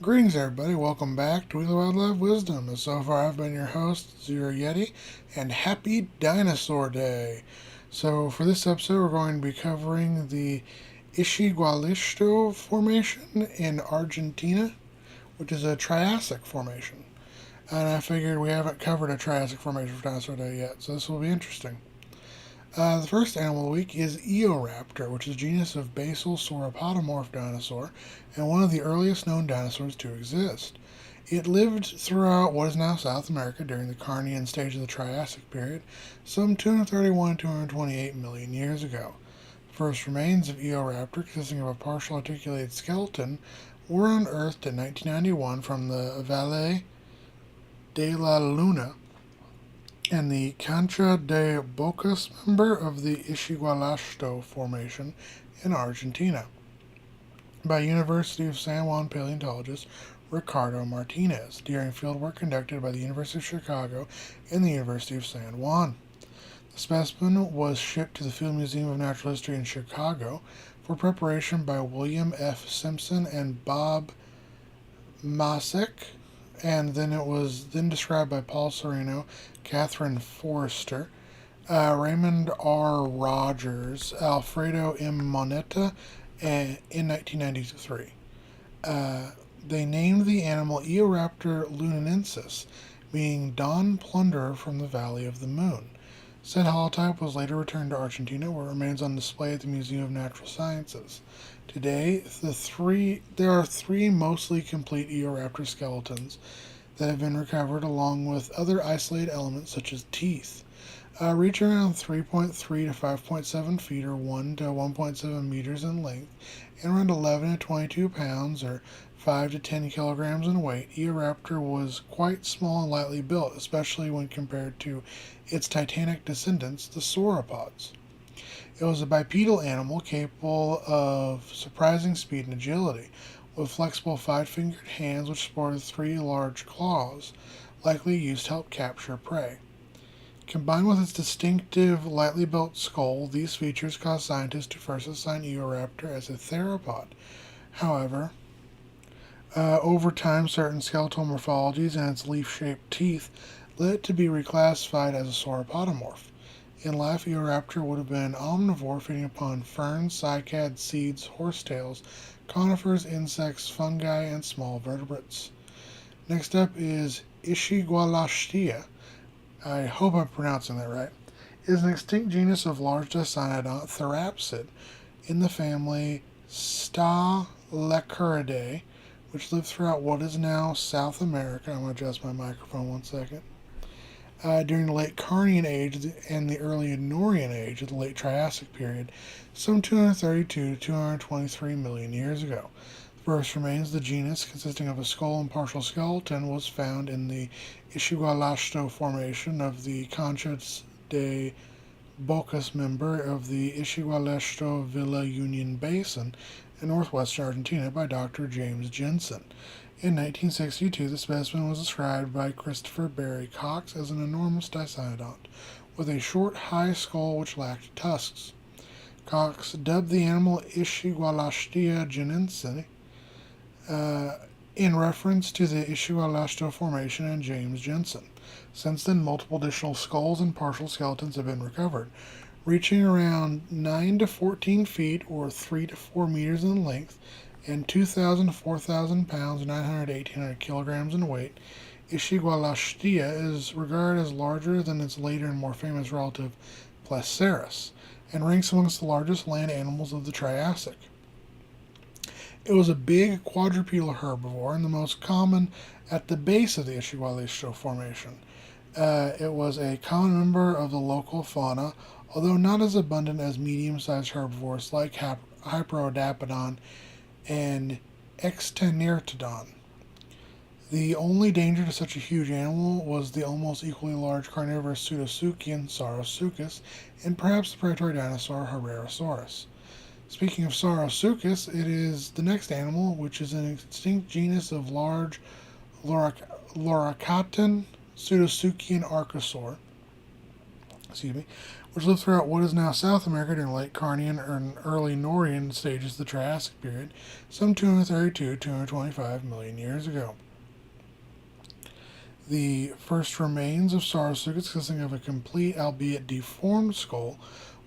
Greetings, everybody. Welcome back to Wheel of Wildlife Wisdom. And so far, I've been your host, Zero Yeti, and happy Dinosaur Day. So, for this episode, we're going to be covering the Ischigualasto Formation in Argentina, which is a Triassic formation. And I figured we haven't covered a Triassic formation for Dinosaur Day yet, so this will be interesting. The first animal of the week is Eoraptor, which is a genus of basal sauropodomorph dinosaur and one of the earliest known dinosaurs to exist. It lived throughout what is now South America during the Carnian stage of the Triassic period, some 231 to 228 million years ago. The first remains of Eoraptor, consisting of a partial articulated skeleton, were unearthed in 1991 from the Valle de la Luna and the Cancha de Bocas member of the Ischigualasto Formation in Argentina by University of San Juan paleontologist Ricardo Martinez during fieldwork conducted by the University of Chicago and the University of San Juan. The specimen was shipped to the Field Museum of Natural History in Chicago for preparation by William F. Simpson and Bob Masek, and then it was described by Paul Sereno, Catherine Forrester, Raymond R. Rogers, Alfredo M. Moneta in 1993. They named the animal Eoraptor lunensis, meaning dawn plunderer from the Valley of the Moon. Said holotype was later returned to Argentina, where it remains on display at the Museum of Natural Sciences. Today, there are three mostly complete Eoraptor skeletons that have been recovered, along with other isolated elements such as teeth, reaching around 3.3 to 5.7 feet or 1 to 1.7 meters in length, and around 11 to 22 pounds or 5 to 10 kilograms in weight. Eoraptor was quite small and lightly built, especially when compared to its titanic descendants, the sauropods. It was a bipedal animal capable of surprising speed and agility, with flexible five-fingered hands which sported three large claws, likely used to help capture prey. Combined with its distinctive, lightly built skull, these features caused scientists to first assign Eoraptor as a theropod. However, over time, certain skeletal morphologies and its leaf-shaped teeth led it to be reclassified as a sauropodomorph. In life, Eoraptor would have been an omnivore, feeding upon ferns, cycads, seeds, horsetails, conifers, insects, fungi, and small vertebrates. Next up is Ischigualastia. I hope I'm pronouncing that right. It is an extinct genus of large Dicynodont therapsid in the family Stalecridae, which lived throughout what is now South America. I'm going to adjust my microphone one second. During the late Carnian age and the early Anorian age of the late Triassic period, some 232 to 223 million years ago. The first remains of the genus, consisting of a skull and partial skeleton, was found in the Ischigualasto Formation of the Concha de Bocas member of the Ischigualasto Villa Union Basin in northwestern Argentina by Dr. James Jensen. In 1962, the specimen was described by Christopher Barry Cox as an enormous Dicynodont, with a short, high skull which lacked tusks. Cox dubbed the animal Ischigualastia genense in reference to the Ischigualasto Formation and James Jensen. Since then, multiple additional skulls and partial skeletons have been recovered, reaching around 9 to 14 feet or 3 to 4 meters in length and 2,000 to 4,000 pounds, 900 to 1,800 kilograms in weight. Ischigualastia is regarded as larger than its later and more famous relative Placerus, and ranks amongst the largest land animals of the Triassic. It was a big quadrupedal herbivore and the most common at the base of the Ischigualasto Formation. It was a common member of the local fauna, although not as abundant as medium-sized herbivores like Hyperodapedon and Extenirtodon. The only danger to such a huge animal was the almost equally large carnivorous pseudoseuchian Saurosuchus and perhaps the predatory dinosaur Herrerasaurus. Speaking of Saurosuchus, it is the next animal, which is an extinct genus of large Loricatan pseudoseuchian archosaur, which lived throughout what is now South America during late Carnian and early Norian stages of the Triassic period, some 232-225 million years ago. The first remains of Saurosuchus, consisting of a complete, albeit deformed skull,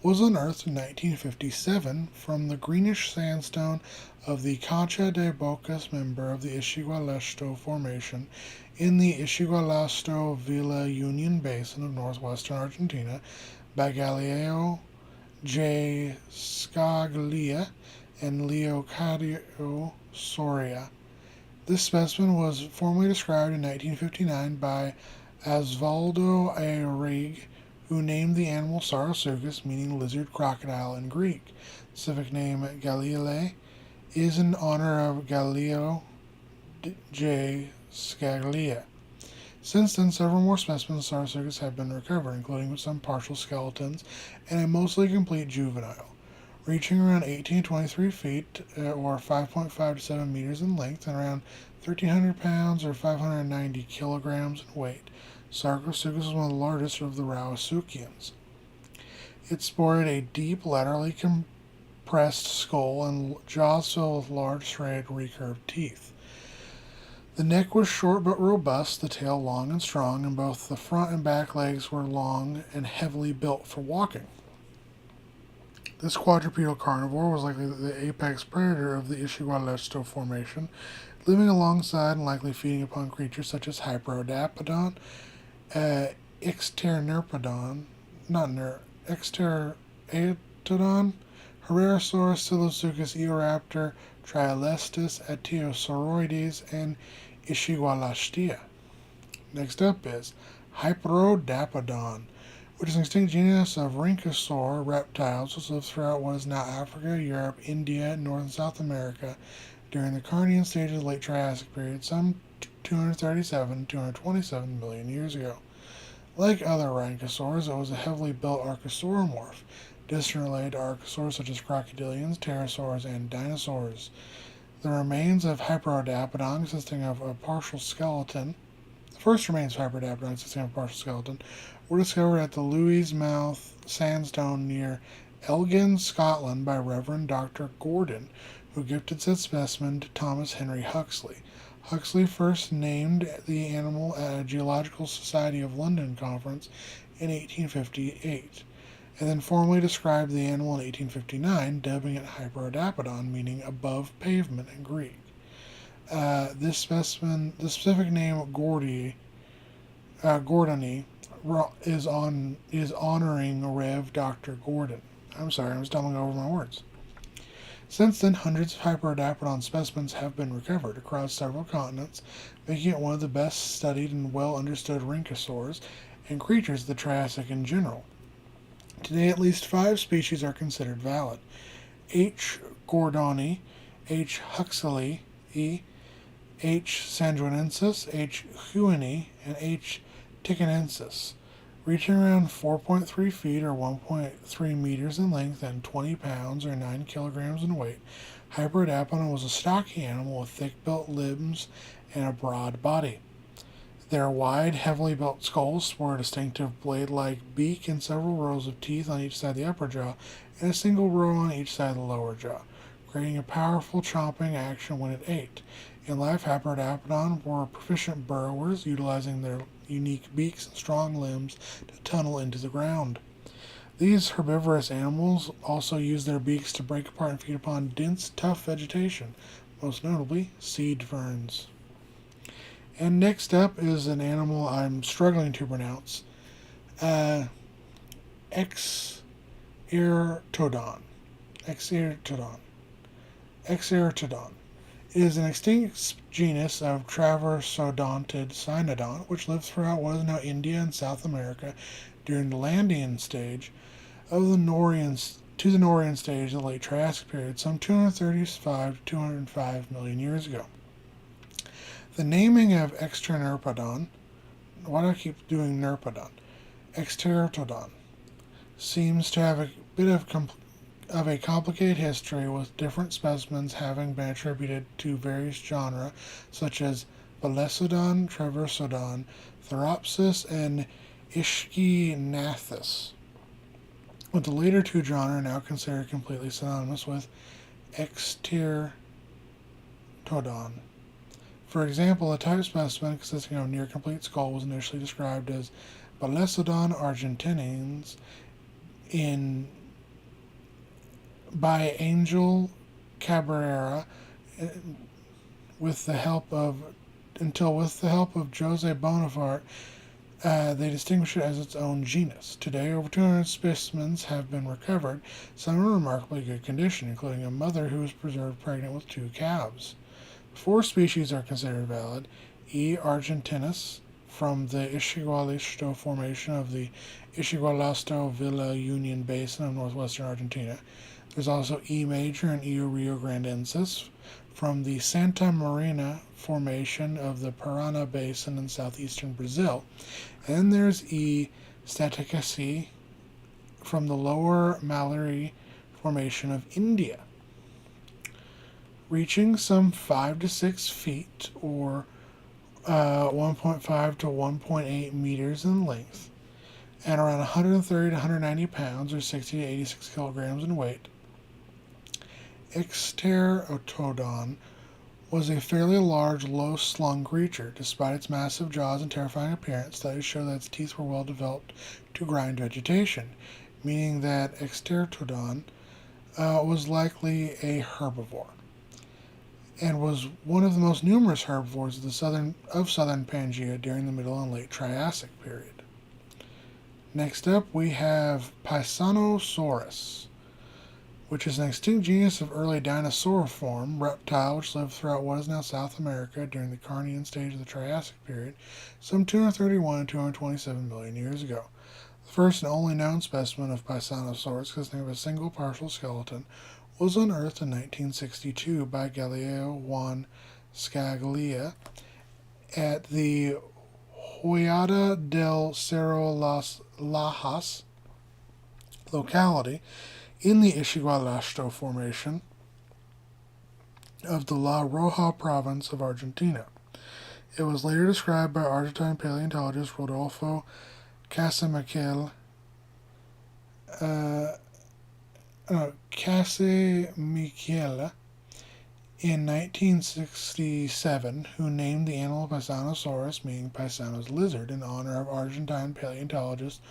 was unearthed in 1957 from the greenish sandstone of the Concha de Bocas member of the Ischigualasto Formation in the Ischigualasto Villa Union Basin of northwestern Argentina by Galileo J. Scaglia and Leocadio Soria. This specimen was formally described in 1959 by Osvaldo Arrighi, who named the animal Saurosuchus, meaning lizard crocodile in Greek. The specific name Galilei is in honor of Galileo J. Scaglia. Since then, several more specimens of Saurosuchus have been recovered, including some partial skeletons and a mostly complete juvenile. Reaching around 18 to 23 feet, or 5.5 to 7 meters in length, and around 1,300 pounds or 590 kilograms in weight, Saurosuchus was one of the largest of the Rauisuchians. It sported a deep, laterally compressed skull and jaws filled with large, serrated, recurved teeth. The neck was short but robust, the tail long and strong, and both the front and back legs were long and heavily built for walking. This quadrupedal carnivore was likely the apex predator of the Ischigualasto Formation, living alongside and likely feeding upon creatures such as Hyperodapedon, Externerpedon, Exteratodon, Herrerasaurus, Silosuchus, Eoraptor, Trialestis, Atiosauroides, and Ischigualastia. Next up is Hyperodapedon, which is an extinct genus of rhynchosaur reptiles which lived throughout what is now Africa, Europe, India, North and South America during the Carnian stage of the late Triassic period, some 237-227 million years ago. Like other rhynchosaurs, it was a heavily built archosauromorph, distant related to archosaurs such as crocodilians, pterosaurs, and dinosaurs. The remains of Hyperodapedon, consisting of a partial skeleton, the first remains of Hyperodapedon, consisting of a partial skeleton, were discovered at the Louise Mouth Sandstone near Elgin, Scotland by Reverend Dr. Gordon, who gifted said specimen to Thomas Henry Huxley. Huxley first named the animal at a Geological Society of London conference in 1858, and then formally described the animal in 1859, dubbing it Hyperodapedon, meaning above pavement in Greek. This specimen, the specific name Gordoni, is honoring Rev. Dr. Gordon. I'm sorry, I'm stumbling over my words. Since then, hundreds of Hyperodapedon specimens have been recovered across several continents, making it one of the best studied and well understood rhynchosaurs and creatures of the Triassic in general. Today, at least 5 species are considered valid: H. gordoni, H. huxley, H. sanjuinensis, H. huini, and H. tichenensis. Reaching around 4.3 feet or 1.3 meters in length and 20 pounds or 9 kilograms in weight, Hyperodapedon was a stocky animal with thick-built limbs and a broad body. Their wide, heavily built skulls sport a distinctive blade-like beak and several rows of teeth on each side of the upper jaw and a single row on each side of the lower jaw, creating a powerful chomping action when it ate. In life, Hyperodapedon were proficient burrowers, utilizing their unique beaks and strong limbs to tunnel into the ground. These herbivorous animals also use their beaks to break apart and feed upon dense, tough vegetation, most notably seed ferns. And next up is an animal I'm struggling to pronounce, Exeratodon. Exeratodon. It is an extinct genus of traversodontid cynodont, which lived throughout what is now India and South America during the Landian stage of the Norian stage of the late Triassic period, some 235 to 205 million years ago. The naming of Externerpedon, why do I keep doing Nerpedon? Exteratodon seems to have a bit of a complicated history, with different specimens having been attributed to various genera such as Belesodon, Traversodon, Theropsis, and Ischiguanathus. but the later two genera are now considered completely synonymous with Extertodon. For example, a type specimen consisting of a near-complete skull was initially described as Balesodon argentinens in by Angel Cabrera with the help of Jose Bonaparte, they distinguish it as its own genus. Today, over 200 specimens have been recovered, some in remarkably good condition, including a mother who was preserved pregnant with 2 calves. 4 species are considered valid: E. argentinus from the Ischigualasto formation of the Ischigualasto Villa Union Basin of northwestern Argentina. There's also E. major and E. riograndensis from the Santa Marina formation of the Parana Basin in southeastern Brazil. And then there's E. staticaceae from the lower Malari formation of India, reaching some 5 to 6 feet or 1.5 to 1.8 meters in length and around 130 to 190 pounds or 60 to 86 kilograms in weight. Extertodon was a fairly large, low-slung creature. Despite its massive jaws and terrifying appearance, studies show that its teeth were well developed to grind vegetation, meaning that Extertodon was likely a herbivore and was one of the most numerous herbivores of southern Pangaea during the Middle and Late Triassic period. Next up, we have Pisanosaurus, which is an extinct genus of early dinosauriform reptile which lived throughout what is now South America during the Carnian stage of the Triassic period, some 231 to 227 million years ago. The first and only known specimen of Pisanosaurus, consisting of a single partial skeleton, was unearthed in 1962 by Galileo Juan Scaglia at the Hoyada del Cerro Las Lajas locality in the Ischigualasto formation of the La Rioja province of Argentina. It was later described by Argentine paleontologist Rodolfo Casamichel in 1967, who named the animal Pisanosaurus, meaning Pisano's lizard, in honor of Argentine paleontologist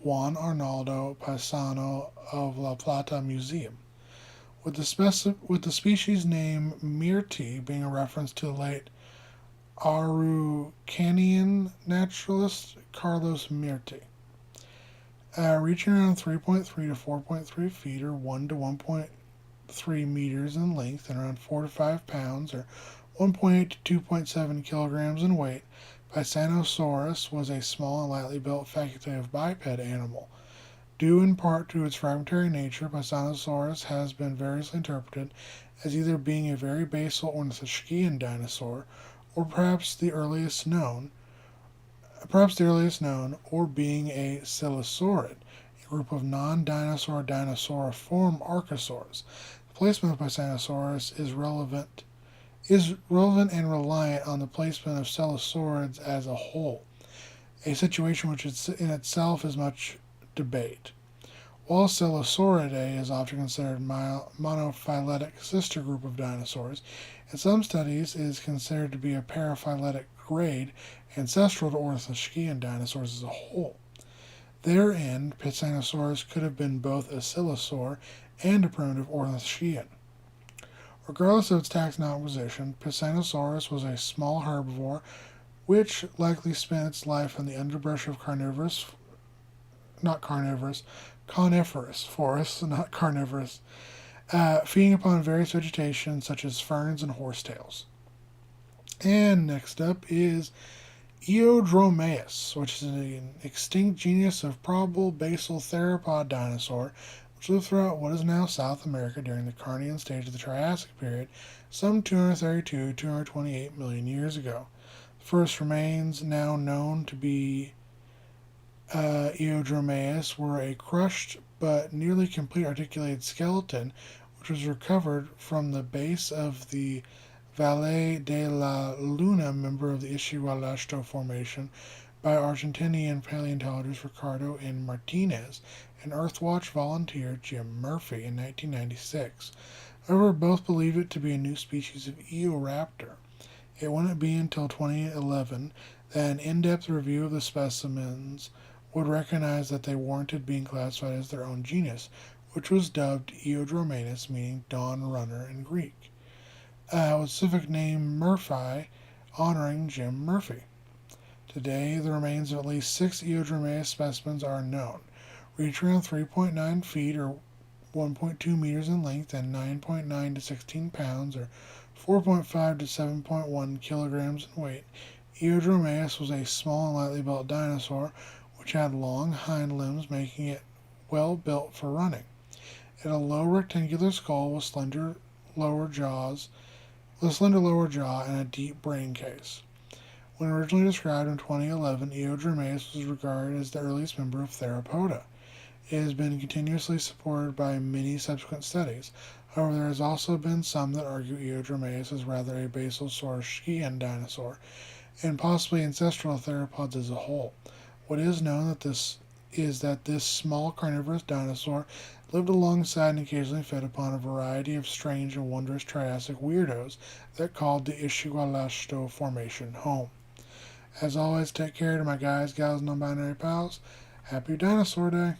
Juan Arnaldo Pisano of La Plata Museum, with the species name Myrti being a reference to the late Araucanian naturalist Carlos Myrti. Reaching around 3.3 to 4.3 feet or 1 to 1.3 meters in length and around 4 to 5 pounds or 1.8 to 2.7 kilograms in weight, Pisanosaurus was a small and lightly built facultative biped animal. Due in part to its fragmentary nature, Pisanosaurus has been variously interpreted as either being a very basal ornithischian dinosaur or perhaps the earliest known, or being a coelosaurid, a group of non-dinosaur dinosauriform archosaurs. The placement of Pisanosaurus is relevant and reliant on the placement of coelosaurids as a whole, a situation which in itself is much debate. While Coelosauridae is often considered a monophyletic sister group of dinosaurs, in some studies it is considered to be a paraphyletic grade ancestral to ornithischian dinosaurs as a whole. Therein, Pisanosaurus could have been both a coelosaur and a primitive ornithischian. Regardless of its taxonomic position, Pisanosaurus was a small herbivore which likely spent its life in the underbrush of coniferous forests, feeding upon various vegetation such as ferns and horsetails. And next up is Eodromaeus, which is an extinct genus of probable basal theropod dinosaur which lived throughout what is now South America during the Carnian stage of the Triassic period, some 232 to 228 million years ago. The first remains now known to be Eodromaeus were a crushed but nearly complete articulated skeleton which was recovered from the base of the Valle de la Luna member of the Ischigualasto formation by Argentinian paleontologist Ricardo N. Martinez and Earthwatch volunteer Jim Murphy in 1996. However, both believe it to be a new species of Eoraptor. It wouldn't be until 2011 that an in-depth review of the specimens would recognize that they warranted being classified as their own genus, which was dubbed Eodromanus, meaning dawn runner in Greek, with specific name Murphy, honoring Jim Murphy. Today, the remains of at least 6 Eodromanus specimens are known, reaching around 3.9 feet or 1.2 meters in length and 9.9 to 16 pounds or 4.5 to 7.1 kilograms in weight. Eodromanus was a small and lightly built dinosaur which had long hind limbs, making it well built for running. It had a low rectangular skull with slender lower jaw and a deep brain case. When originally described in 2011, Eodromanus was regarded as the earliest member of Theropoda. It has been continuously supported by many subsequent studies. However, there has also been some that argue Eodromanus is rather a basal-saurischian dinosaur, and possibly ancestral to theropods as a whole. What is known is that this small carnivorous dinosaur lived alongside and occasionally fed upon a variety of strange and wondrous Triassic weirdos that called the Ischigualasto Formation home. As always, take care to my guys, gals, and non-binary pals. Happy Dinosaur Day!